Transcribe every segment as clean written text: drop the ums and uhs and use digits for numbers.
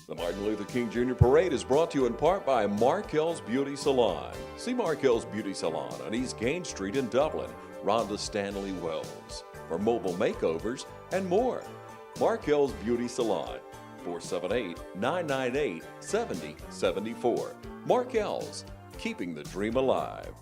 The Martin Luther King Jr. Parade is brought to you in part by Markel's Beauty Salon. See Markel's Beauty Salon on East Gain Street in Dublin, Rhonda Stanley Wells, for mobile makeovers and more. Markel's Beauty Salon, 478-998-7074. Markel's, keeping the dream alive.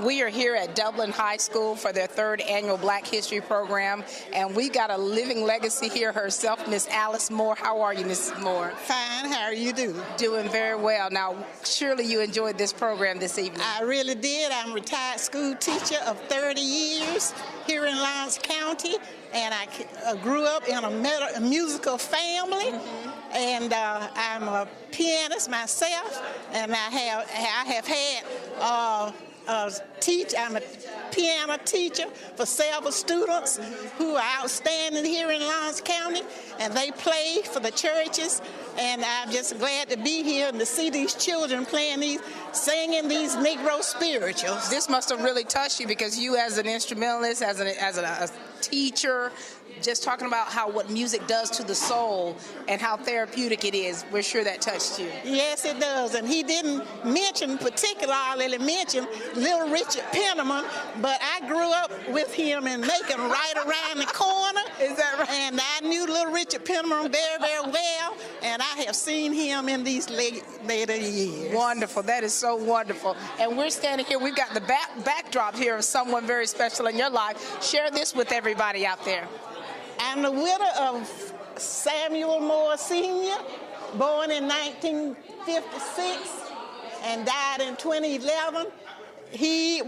We are here at Dublin High School for their third annual Black History Program, and we got a living legacy here herself, Miss Alice Moore. How are you, Mrs. Moore? Fine. How are you doing? Doing very well. Now, surely you enjoyed this program this evening. I really did. I'm a retired school teacher of 30 years here in Lawrence County, and I grew up in a musical family. And I'm a pianist myself, and I have had I'm a piano teacher for several students who are outstanding here in Lawrence County, and they play for the churches. And I'm just glad to be here and to see these children singing these Negro spirituals. This must have really touched you, because you, as an instrumentalist, as a teacher, just talking about what music does to the soul and how therapeutic it is. We're sure that touched you. Yes, it does. And he didn't particularly mention Little Richard Penniman, but I grew up with him in Macon, right around the corner. Is that right? And I knew Little Richard Penniman very, very well, and I have seen him in these later years. Wonderful. That is so wonderful. And we're standing here. We've got the backdrop here of someone very special in your life. Share this with everybody out there. I'm the widow of Samuel Moore Sr., born in 1956 and died in 2011. He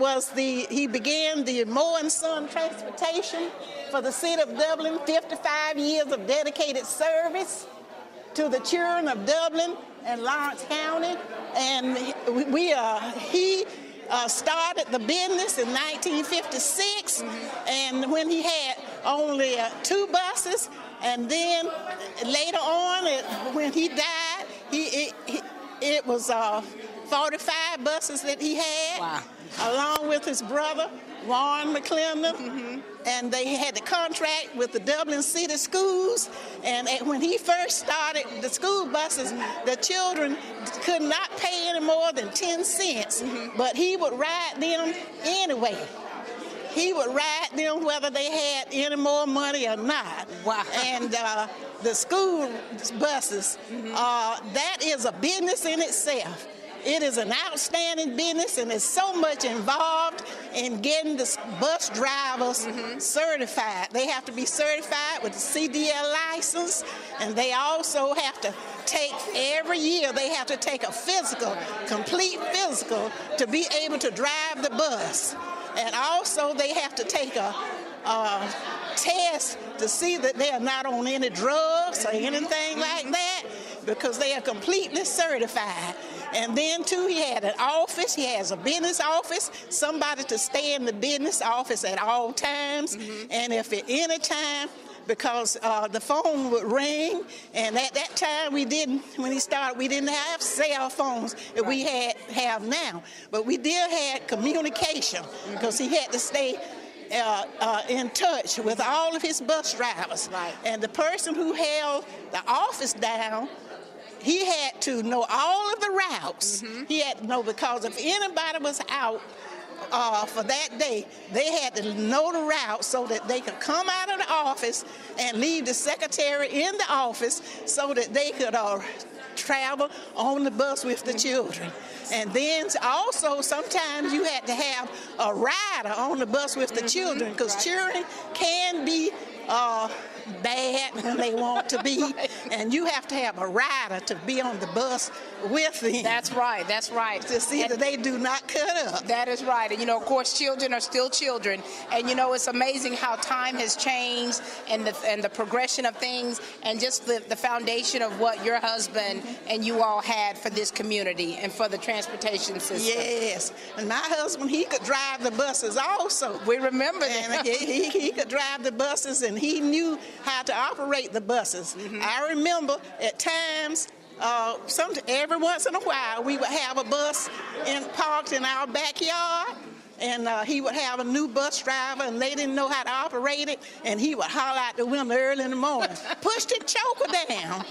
began the Moore and Son Transportation for the city of Dublin, 55 years of dedicated service to the children of Dublin and Lawrence County. And he started the business in 1956, and when he had only 2 buses, and then later on, when he died, it was 45 buses that he had. Wow. Along with his brother, Warren McClendon, and they had the contract with the Dublin City Schools. And when he first started the school buses, the children could not pay any more than 10 cents, but he would ride them anyway. He would ride them whether they had any more money or not. Wow. And the school buses, that is a business in itself. It is an outstanding business, and there's so much involved in getting the bus drivers certified. They have to be certified with the CDL license, and they also have to every year they have to take a physical, complete physical, to be able to drive the bus. And also they have to take a test to see that they are not on any drugs or anything like that, because they are completely certified. And then, too, he had an office. He has a business office, somebody to stay in the business office at all times. And if at any time, because the phone would ring, and at that time when he started, we didn't have cell phones that we have now, but we still had communication because he had to stay in touch with all of his bus drivers. And the person who held the office down, he had to know all of the routes. He had to know, because if anybody was out for that day, they had to know the route so that they could come out of the office and leave the secretary in the office so that they could travel on the bus with the children. And then also sometimes you had to have a rider on the bus with the children, because children can be bad when they want to be, and you have to have a rider to be on the bus with them. That's right, that's right. To see that they do not cut up. That is right. And, of course, children are still children. And, it's amazing how time has changed and the progression of things, and just the foundation of what your husband and you all had for this community and for the transportation system. Yes. And my husband, he could drive the buses also. We remember that. And he could drive the buses, and he knew how to operate the buses. I remember at times, every once in a while, we would have a bus parked in our backyard, and he would have a new bus driver, and they didn't know how to operate it, and he would holler out the window early in the morning, push the choker down.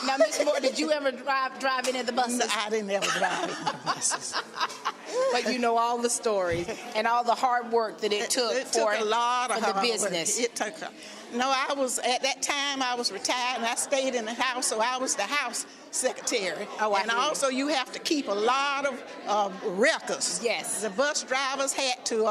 Now, Miss Moore, did you ever drive any of the buses? No, I didn't ever drive any of the buses. But you know all the stories and all the hard work that it took for a lot of the business. It took. No, at that time I was retired, and I stayed in the house, so I was the house secretary. And also you have to keep a lot of records. Yes. The bus drivers had to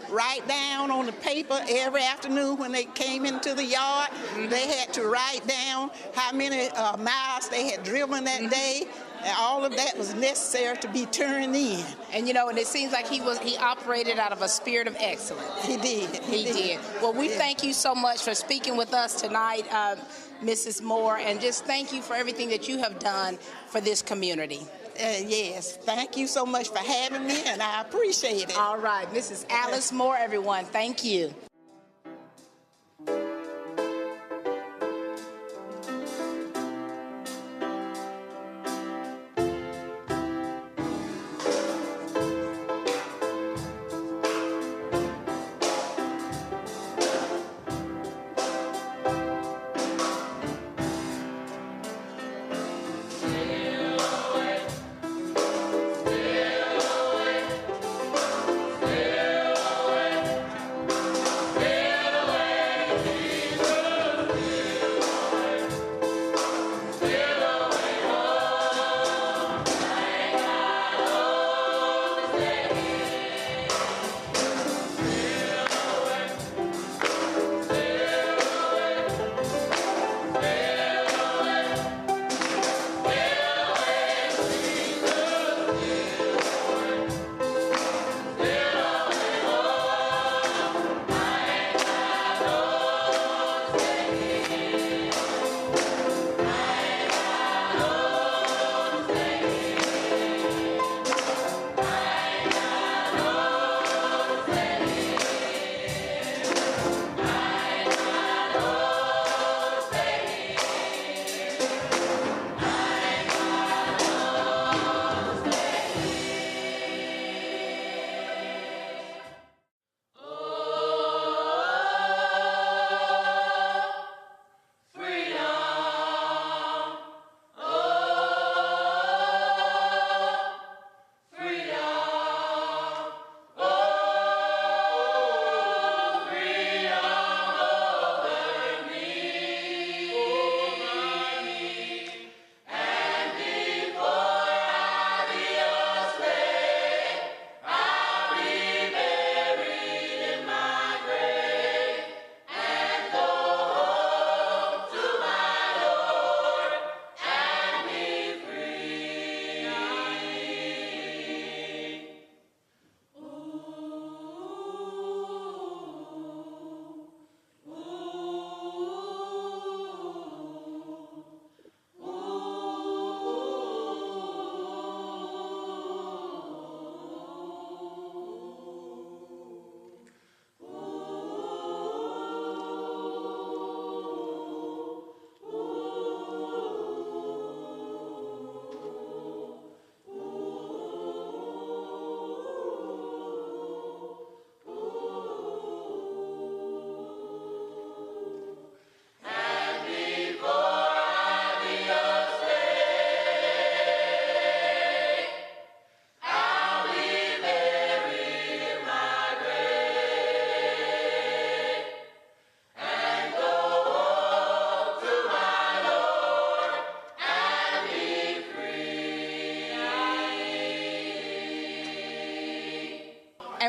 write down on the paper every afternoon when they came into the yard. They had to write down how many miles they had driven that day. And all of that was necessary to be turned in. And and it seems like he operated out of a spirit of excellence. He did. He did. Well, we thank you so much for speaking with us tonight, Mrs. Moore, and just thank you for everything that you have done for this community. Yes, thank you so much for having me, and I appreciate it. All right, Mrs. Alice Moore, everyone, thank you.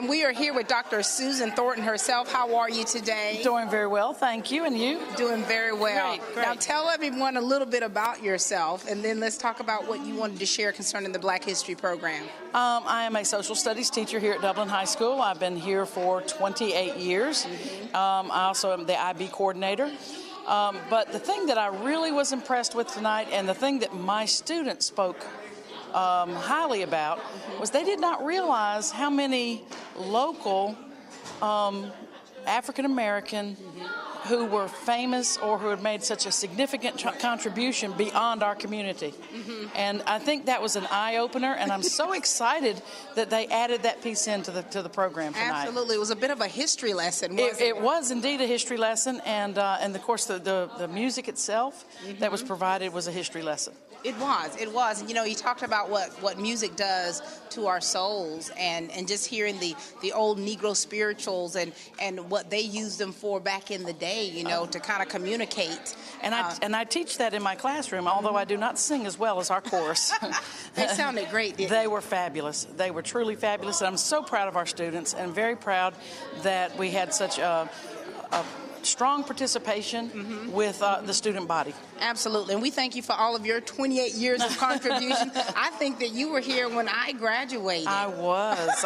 And we are here with Dr. Susan Thornton herself. How are you today? Doing very well, thank you. And you? Doing very well. Great. Now tell everyone a little bit about yourself, and then let's talk about what you wanted to share concerning the Black History program. I am a social studies teacher here at Dublin High School. I've been here for 28 years. I also am the IB coordinator. But the thing that I really was impressed with tonight, and the thing that my students spoke highly about, was they did not realize how many local African American who were famous or who had made such a significant contribution beyond our community. And I think that was an eye-opener, and I'm so excited that they added that piece into the program tonight. Absolutely. It was a bit of a history lesson, wasn't it? It was indeed a history lesson, and of course the music itself that was provided was a history lesson. It was. And, you know, he talked about what music does to our souls, and just hearing the old Negro spirituals and what they used them for back in the day, you know, to kind of communicate. And I teach that in my classroom, although I do not sing as well as our chorus. They sounded great, didn't they? Were fabulous. They were truly fabulous, and I'm so proud of our students, and very proud that we had such a strong participation with the student body. Absolutely, and we thank you for all of your 28 years of contribution. I think that you were here when I graduated. I was.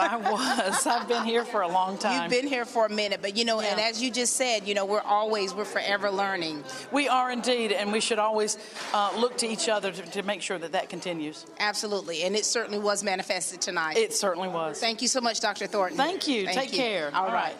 I've been here for a long time. You've been here for a minute, but you know, and as you just said, you know, we're forever learning. We are indeed, and we should always look to each other to make sure that continues. Absolutely, and it certainly was manifested tonight. It certainly was. Thank you so much, Dr. Thornton. Thank you. Take care. All right.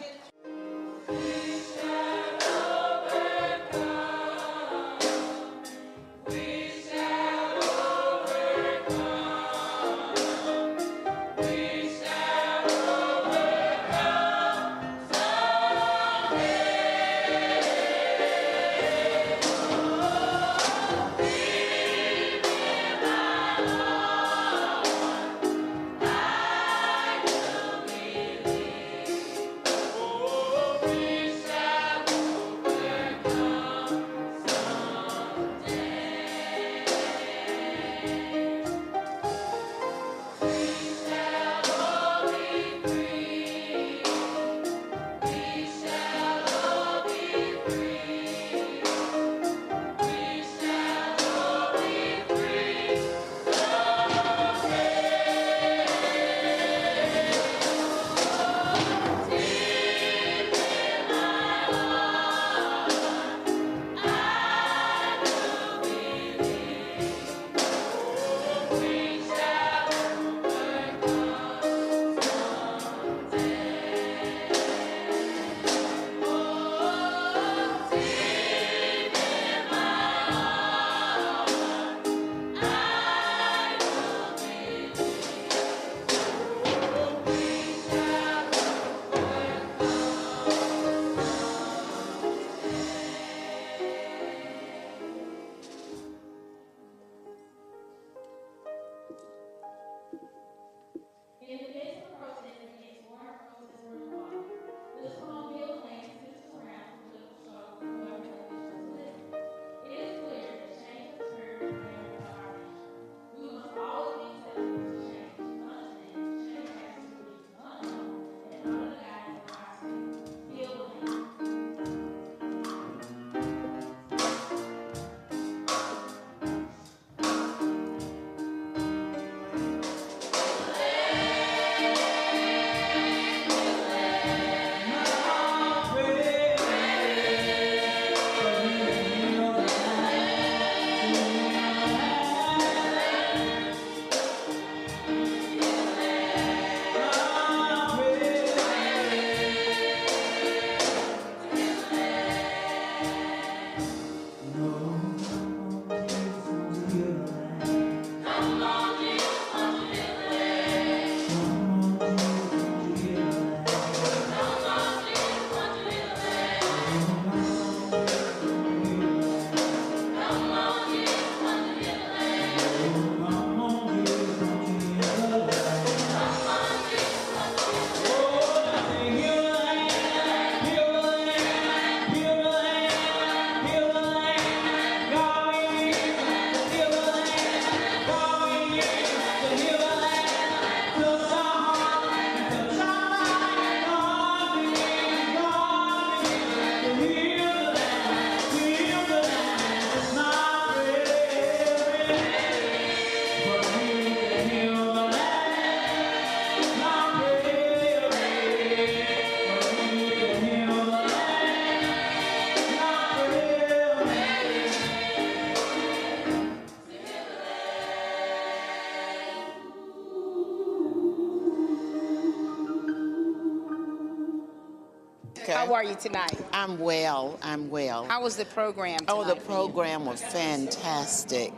How are you tonight? I'm well. I'm well. How was the program tonight? Oh, the for you? program was fantastic.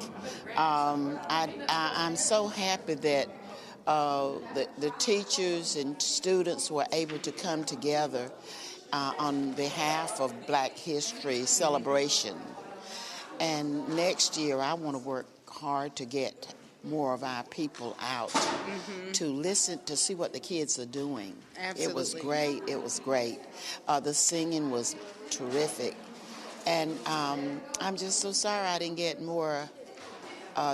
I'm so happy that the teachers and students were able to come together on behalf of Black History celebration. And next year, I want to work hard to get more of our people out to listen, to see what the kids are doing. Absolutely. It was great. It was great. The singing was terrific. And I'm just so sorry I didn't get more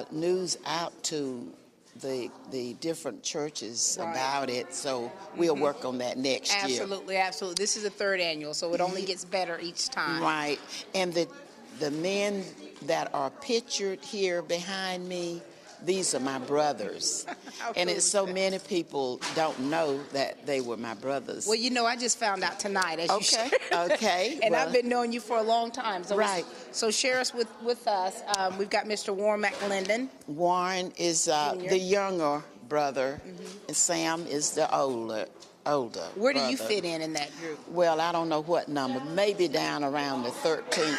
news out to the different churches about it. So we'll work on that next year. Absolutely, absolutely. This is the third annual, so it only gets better each time. Right. And the men that are pictured here behind me, these are my brothers. And it's so many people don't know that they were my brothers. Well, you know, I just found out tonight, as you shared. Okay. And well, I've been knowing you for a long time. So Right. So share us with us. We've got Mr. Warren McLendon. Warren is the younger brother, and Sam is the older. Where do you brother. fit in that group? Well, I don't know what number. Maybe down around the 13th.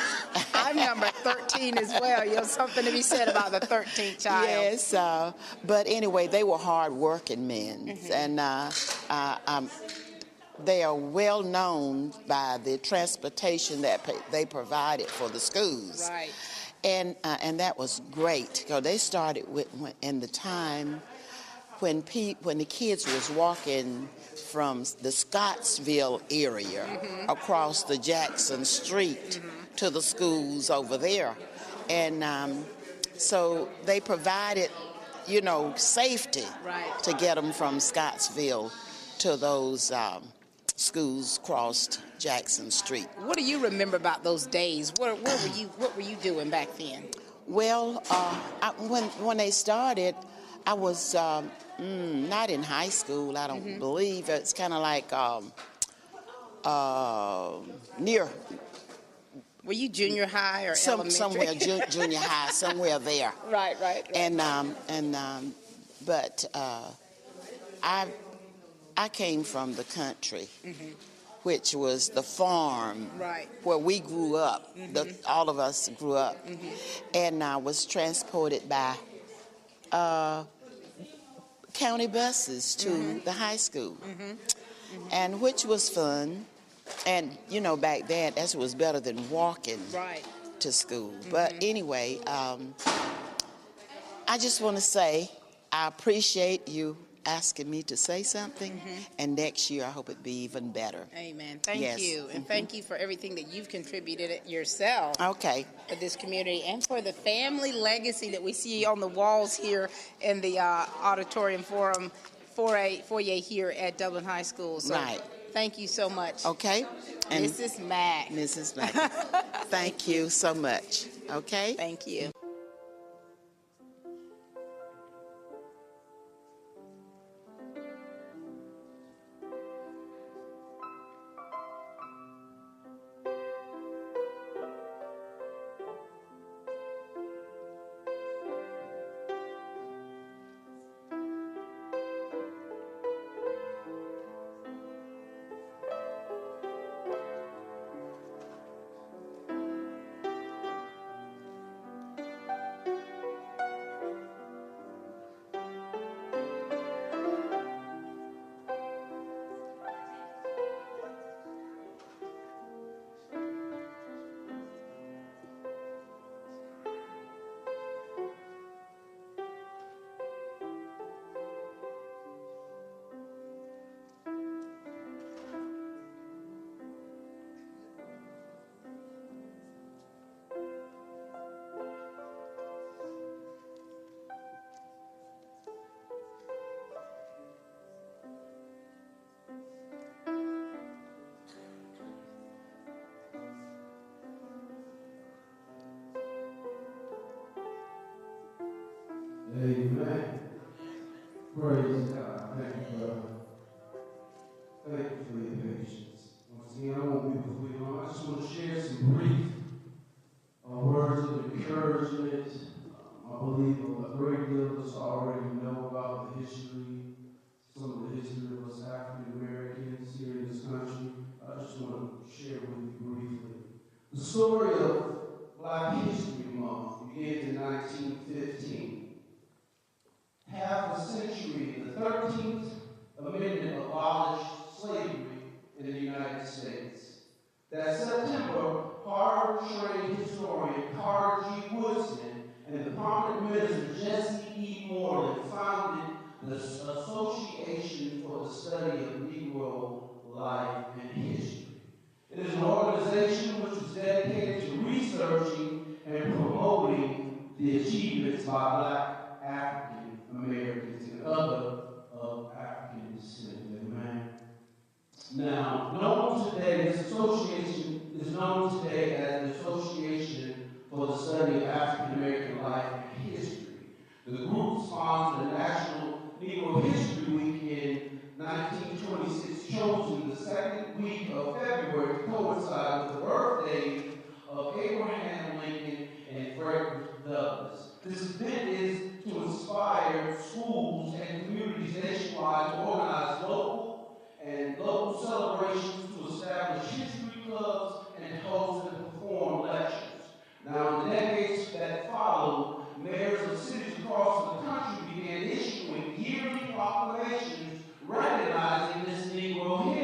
I'm number 13 as well. You know, something to be said about the 13th child. Yes, but anyway, they were hard-working men, and they are well known by the transportation that they provided for the schools. Right. And that was great. So they started in the time when the kids was walking from the Scottsville area across the Jackson Street to the schools over there. And so they provided, you know, safety to get them from Scottsville to those schools crossed Jackson Street. What do you remember about those days? What were you doing back then? Well, when they started, I was not in high school, I don't believe. It's kind of like near. Were you junior high or elementary? Somewhere junior high, somewhere there. Right. But I came from the country, which was the farm where we grew up. All of us grew up, and I was transported by county buses to the high school, and which was fun. And you know, back then, that was better than walking to school. But anyway, I just want to say I appreciate you asking me to say something, and next year I hope it be even better. Amen. Thank you, and thank you for everything that you've contributed yourself. Okay. For this community and for the family legacy that we see on the walls here in the auditorium foyer here at Dublin High School. So thank you so much. Okay. And Mrs. Mack. Mrs. Mack. Thank you so much. Okay. Thank you. Amen. Praise God. Thank you, brother. Thank you for your patience. Once again, I won't be before you long. I just want to share some brief words of encouragement. I believe a great deal of us already know about the history, some of the history of us African Americans here in this country. I just want to share with you briefly. The story of Black History Month begins in 1915. Half a century, the 13th Amendment abolished slavery in the United States. That September, Harvard-trained historian Carter G. Woodson and the prominent minister Jesse E. Moreland founded the Association for the Study of Negro Life and History. It is an organization which is dedicated to researching and promoting the achievements by Black African Americans and other of African descent. Amen. Now, this association is known today as the Association for the Study of African American Life and History. The group sponsored the National Negro History Week in 1926, chosen the second week of February to coincide with the birthdays of Abraham Lincoln and Frederick Douglass. This event is to inspire schools and communities nationwide to organize local celebrations, to establish history clubs, and host and perform lectures. Now, in the decades that followed, mayors of cities across the country began issuing yearly proclamations recognizing this Negro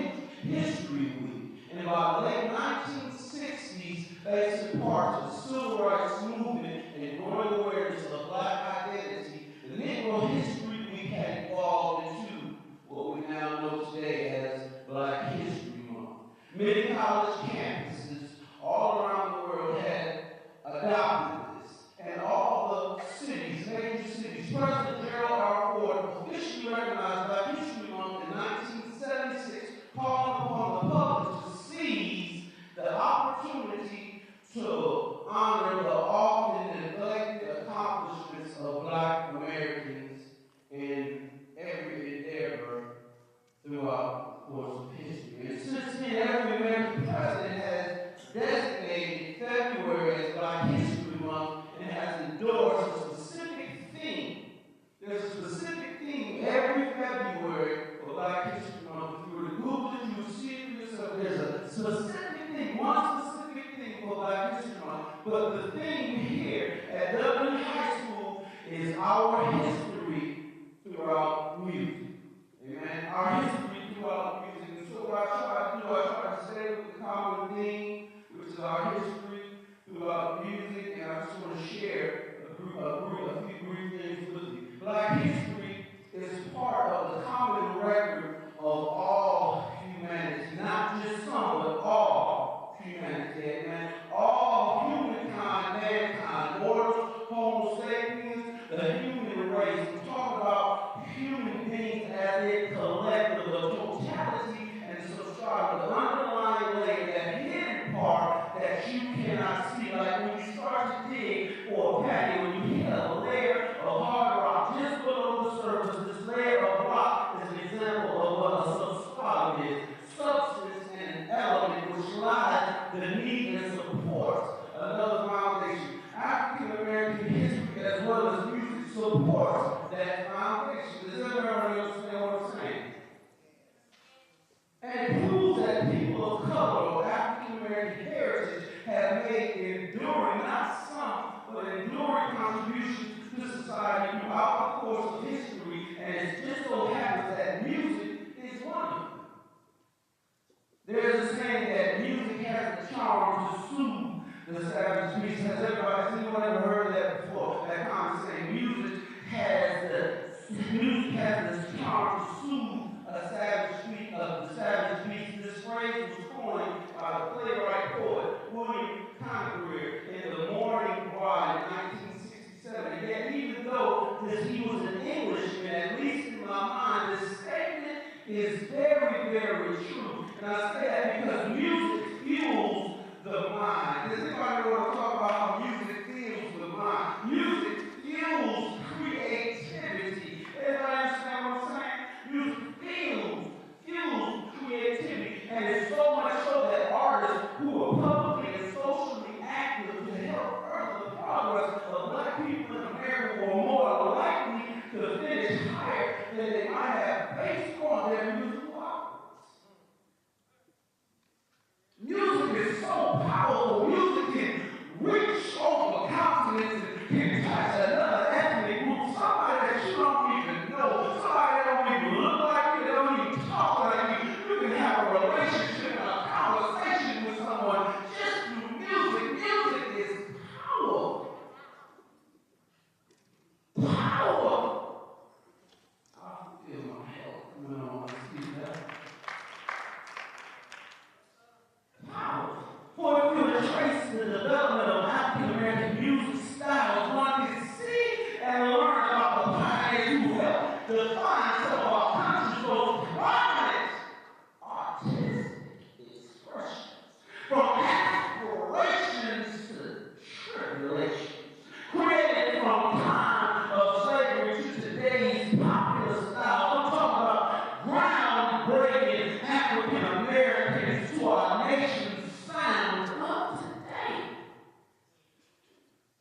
History Week. And by the late 1960s, thanks in part to the Civil Rights Movement and growing awareness of Black identity, the Negro History Week had evolved into what we now know today as Black History Month. Many college campuses all around the world had adopted this, and all the cities, major cities, President Gerald R. Ford officially recognized Black History Month in 1976, calling upon the public to seize the opportunity to honor the often neglected accomplishments of Black Americans in every endeavor throughout the course of history. And since then, every American president has designated February as Black History Month and has endorsed a specific theme. There's a specific theme every February for Black History Month. If you were to Google it, you would see it for yourself. There's a specific thing, one specific thing for Black History Month. But the theme here at Dublin High School is our history throughout music. Amen. Our history throughout music. And so what I try to do, I try to stay with the common theme, which is our history throughout music, and I just want to share a few brief things with you. Black history is part of the common record of all humanity, not just some, but all humanity. Amen. All humankind, mankind, mortals, Homo sapiens, the human race. We talk about human beings as a collective, the totality and substrata, the underlying layer, that hidden part that you cannot see. Like when you start to dig for a patio, when you hit a layer of hard rock just below the surface, this layer of rock is an example of what a substratum is. Substance and an element which lies beneath and supports another foundation. African American history, as well as music, supports that foundation. Does everybody understand what I'm saying? And it proves that people of color or African American heritage have made enduring, not some, but enduring contributions to society throughout the course of history, and it just so happens that music is one of them. There's a saying that music has the charm to soothe the savage beast. Has anyone ever heard of that before? That common saying, music has the charm to soothe the savage beast. This phrase was coined by the playwright poet William Conqueror in The Morning Bride in 1967. And yet, even though he was an Englishman, at least in my mind, this statement is very, very true. And I say that because music fuels the mind. Does anybody want to talk about how music fuels the mind? Music fuels creativity. Everybody understand what I'm saying? Music fuels creativity. And it's so much so that artists who are publicly and socially active to help further the progress of Black people in America were more likely to finish higher than they might have based on their musical outputs. to the development of African American music styles, one can see and learn about the pioneers who helped define some of our country's most prominent artistic expressions. From aspirations to tribulations, created from time of slavery to today's popular style. I'm talking about groundbreaking African Americans to our nation's sound of today.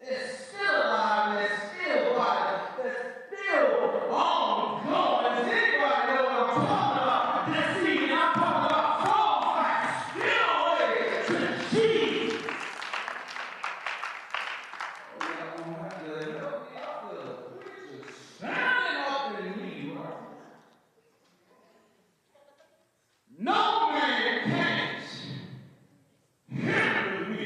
They're still alive, they're still vital, they're still ongoing. Does anybody know what I'm talking about? This evening, I'm talking about songs like Still Way to Jesus. Oh, y'all gonna have to help me out with a preacher standing up in me, right? No man can't handle me.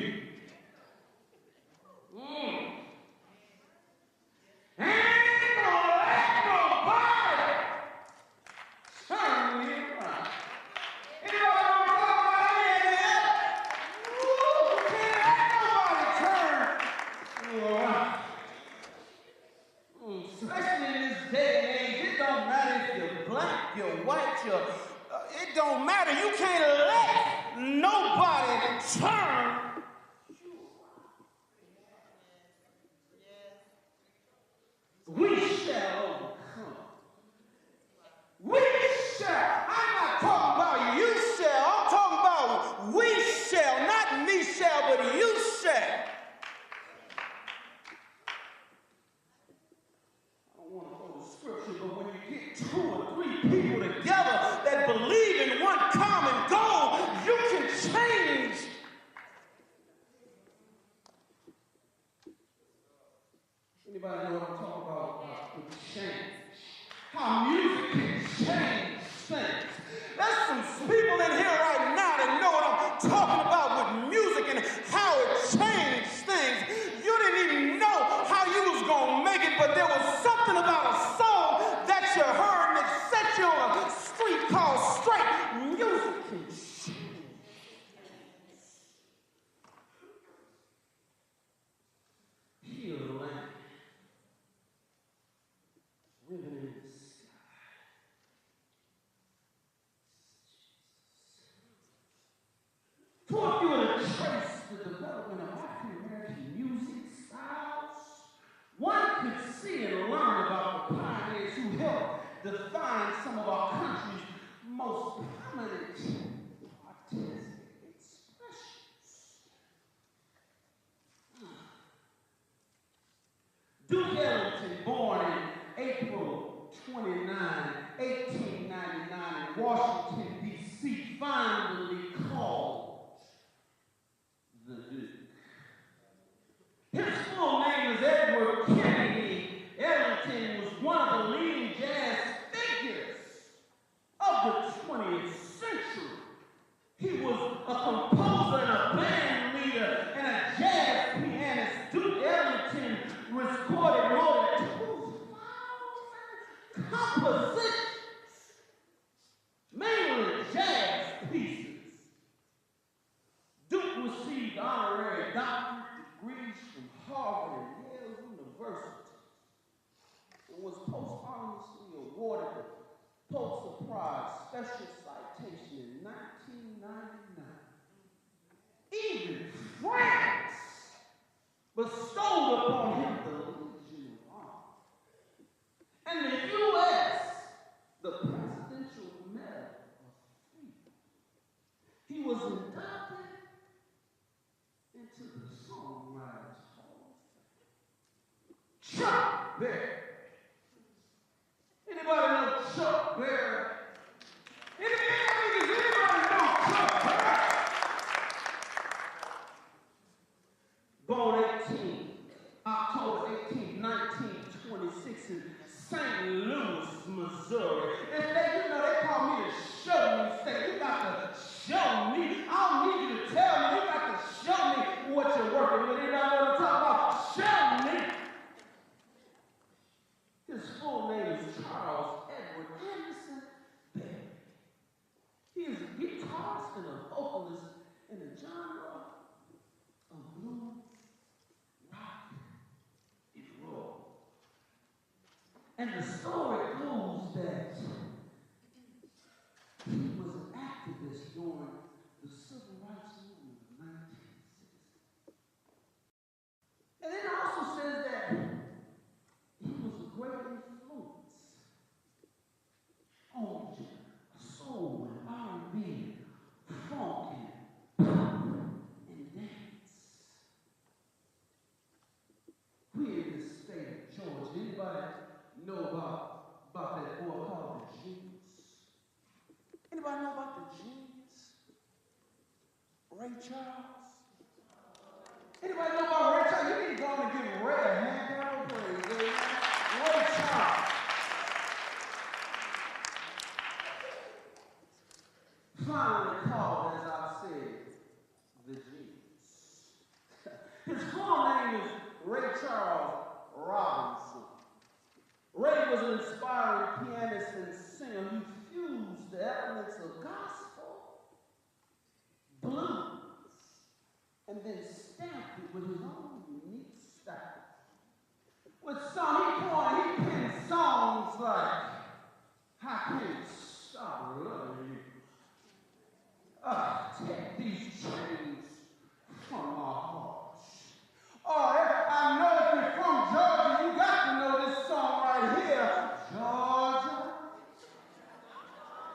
Ain't gonna let nobody turn me around. Anybody know what I'm talking about? Ooh, can't let nobody turn you around. Especially in this day and age, it don't matter if you're black, you're white, it don't matter. You can't let nobody turn. We shall overcome. We shall. I'm not talking about you shall. I'm talking about we shall. Not me shall, but you shall. I don't want to go to scripture, but when you get 2 or 3 people together that believe in one common goal, you can change. Anybody know what I'm talking about? With change. How music can change things. There's some people in here right now that know what I'm talking about with music and how it changed things. You didn't even know how you was going to make it, but there was something about a song that you heard and it set you on a street called straight. Music can change. Heal the land. Living in the sky. So if you were to trace the development of African American music styles, one could see and learn about the pioneers who helped define some of our country's most prominent artistic expressions. Duke Ellington, born in April 29, 1899 in Washington, D.C., fondly called the Duke. His full name is Edward Kennedy. Ellington was one of the leading jazz figures of the 20th century. He was a composer and a band leader and a jazz pianist. Duke Ellington recorded more than 2,000 compositions, mainly jazz pieces. Duke received honorary doctorate degrees from Harvard and Yale University and was posthumously awarded the Pulitzer Prize Special Citation in 1999. Even France bestowed upon him the Legion of Honor. And the U.S., the Presidential Medal of Freedom. He was inducted into the Songwriters Hall of Fame. Chuck Berry. Anybody know Chuck Berry? Anybody know Chuck Berry? Born October 18, 1926 in St. Louis, Missouri. And they call me the show me state. You got to show me. I don't need you to tell me. You got to show me what you're working with. Anybody know what I'm talking about? Show me. His full name is Charles Edward Anderson Berry. He is a guitarist and a vocalist in the genre of blues. And the story goes that he was an activist during the civil rights movement of 1960. And it also says that he was a great influence on soul and R&B, funk and pop and dance. We in the state of Georgia. Anybody know about that boy called the Genius? Anybody know about the Genius? Ray Charles? Anybody know about Ray Charles? You need to go and give Ray a hand down praise. Ray Charles. Finally called, as I said, the Genius. His full name is Ray Charles Robinson. Ray was an inspiring pianist and singer who fused the elements of gospel, blues, and then stamped it with his own unique style. With he penned songs like "How Can You Stop Loving You?" Take these chains from our hearts. Oh, I know if you're from Georgia, you got to know this song right here. Georgia.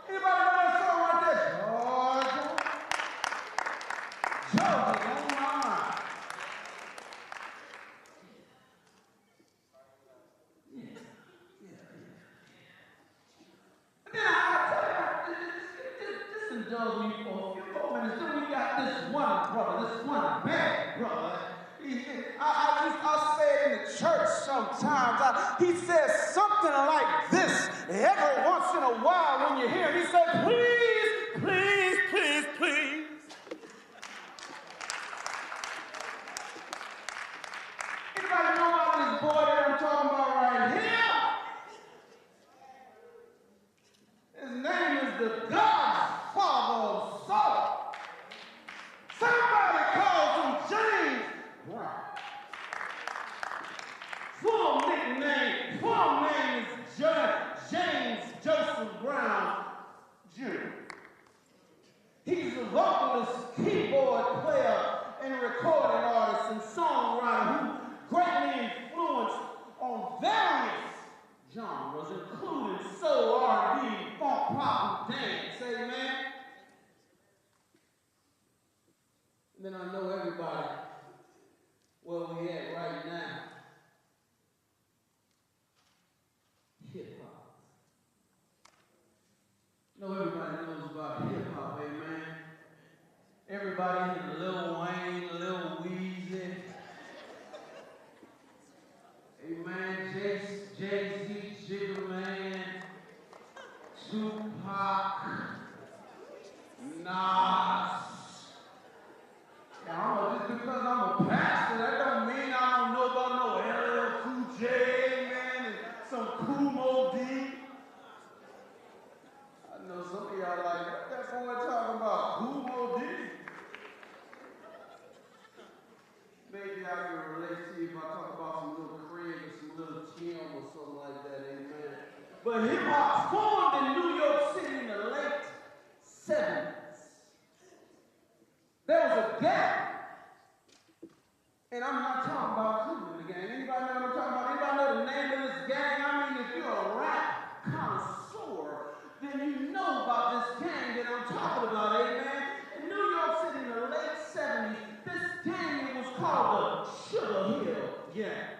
Anybody know that song right there? Georgia. Georgia's on my mind. Yeah. And then I tell you, this indulge me for a few moments. Then we got this one brother, this one man brother. I say it in the church sometimes. He says something like this every once in a while when you hear him. He said, please, please, please, please. Anybody know about this boy that I'm talking about right here? His name is the Godfather of soul. Somebody calls him James Brown. Full name is James Joseph Brown Jr. He's a vocalist, keyboard player, and recording artist and songwriter who greatly influenced on various genres, including soul, R&B, funk, pop, and dance. Amen. And then I know everybody where we at right now. Hip hop. Know everybody knows about hip hop, amen. Everybody in Lil Wayne, Lil Weezy, amen. Jay-Z, Jigga Man, Tupac, Nas. Now, just because I'm a pastor, that don't mean I don't know about no LL Cool J, man, and some Kool Moe Dee. I know some of y'all like, what that boy talking about? Kool Moe Dee? Maybe I can relate to you if I talk about some little Craig or some little Tim or something like that, amen. But hip-hop formed in New York City in the late 70s. There was a gang, and I'm not talking about Cleveland, the gang. Anybody know what I'm talking about? Anybody know the name of this gang? I mean, if you're a rap connoisseur, then you know about this gang that I'm talking about, amen? In New York City in the late 70s, this gang was called the Sugar Hill Gang.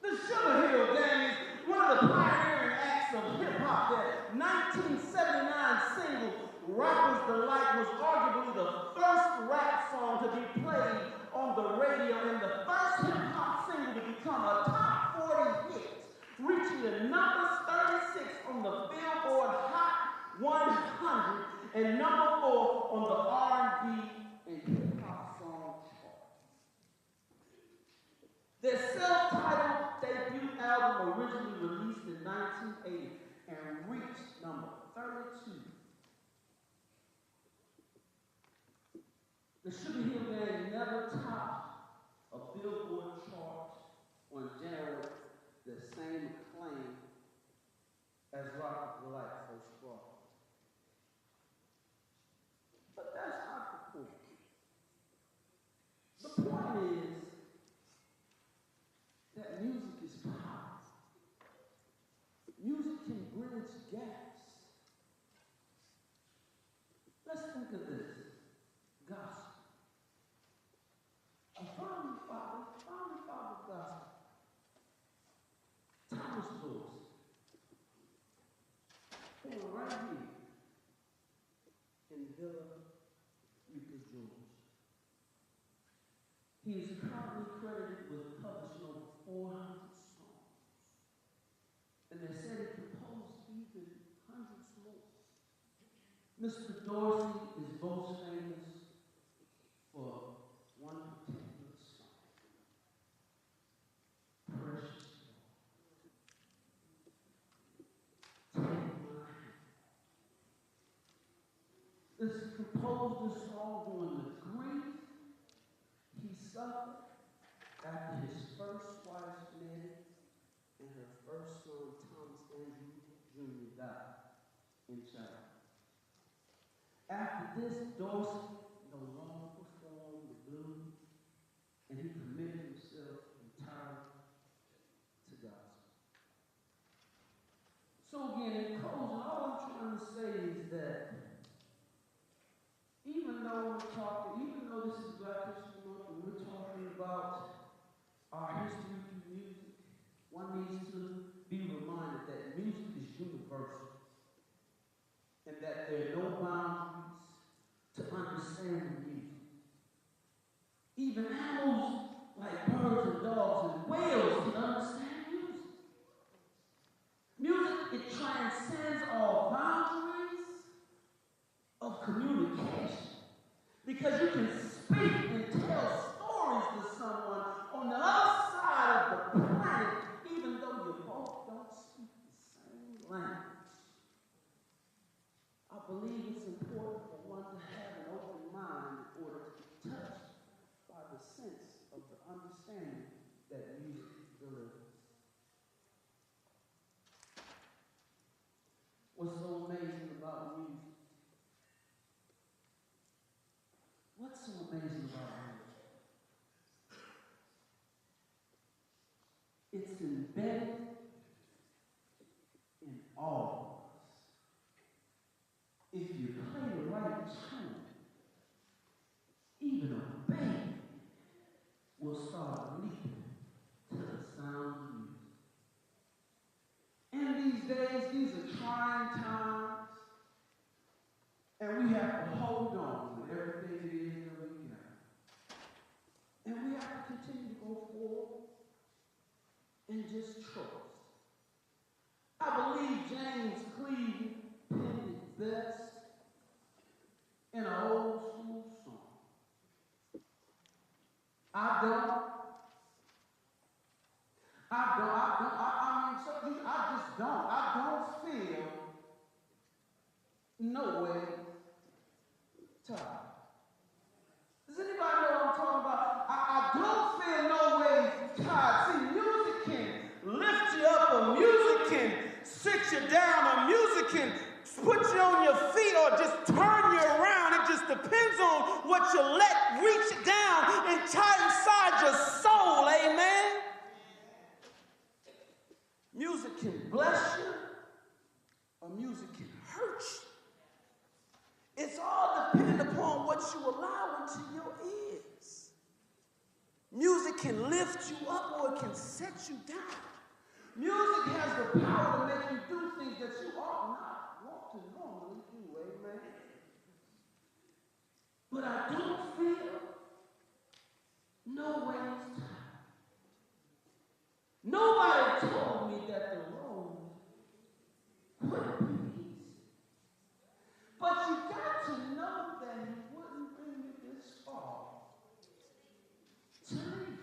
The Sugar Hill Gang is one of the pioneering acts of hip-hop. That 1979 single, Rapper's Delight, was arguably the first rap song to be played on the radio and the first hip-hop single to become a top 40 hit, reaching the number 36 on the Billboard Hot 100 and number 4 on the R&B and hip-hop song chart. Their self-titled debut album originally released in 1980 and reached number 32. The Sugar Hill Gang never topped a Billboard chart on January the same flame as Rock of Light first brought. But that's not the point. The point is that music is power. Music can bridge gaps. Let's think of this. Gospel. A founding father gospel. Thomas Lewis. Born right here in Villa Rica, Georgia. He is currently credited with publishing over 400 songs. And they said he composed even hundreds more. Mr. Dorsey is most famous for one particular song, Precious Lord. Take my hand. This composed this song during the grief he suffered after his first wife, Nettie, and her first son, Thomas Andrew Jr., died in childbirth. After this, Dorsey no longer performed the blues, and he committed himself entirely to gospel. So again, in closing, all I'm trying to say is that even though this is Black History Month and we're talking about our history through music, one needs to be reminded that music is universal and that there are no boundaries to understand music. Even animals like birds and dogs and whales can understand music. Music, it transcends all boundaries of communication because you can speak and tell stories to someone on the other side of the planet even though you both don't speak the same language. I believe it's important for one to have an open mind in order to be touched by the sense of the understanding that music delivers. What's so amazing about music? What's so amazing about music? It's embedded in all of us. If you play the right tune, even a baby will start leaping to the sound of music. And these days, these are trying times, and we have to hold on with everything it is that we got. And we have to continue to go forward and just trust. I believe James Cleveland penned it best in an old school song. I don't feel no way tired. Does anybody know what I'm talking about? I don't feel no way tired. See, music can lift you up, or music can sit you down, or music can put you on your feet, or just turn you around. It just depends on what you let reach down and tie inside your soul, amen? Music can bless you, or music can hurt you. It's all dependent upon what you allow into your ears. Music can lift you up or it can set you down. Music has the power to make you do things that you ought not want to normally do, amen? But I don't feel no ways tired. Nobody told me that the road wouldn't be easy. But you got to know that he wouldn't bring you this far to leave.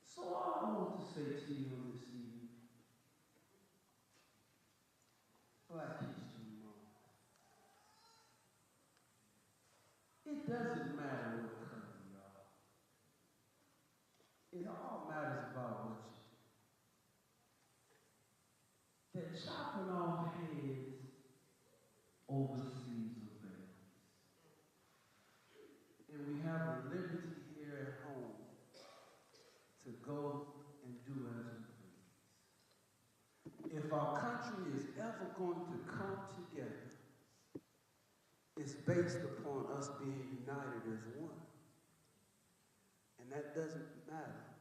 So all I want to say to you this evening, Black History Month, it doesn't matter what color you are. It all matters about what and we have the liberty here at home to go and do as we please. If our country is ever going to come together, it's based upon us being united as one. And that doesn't matter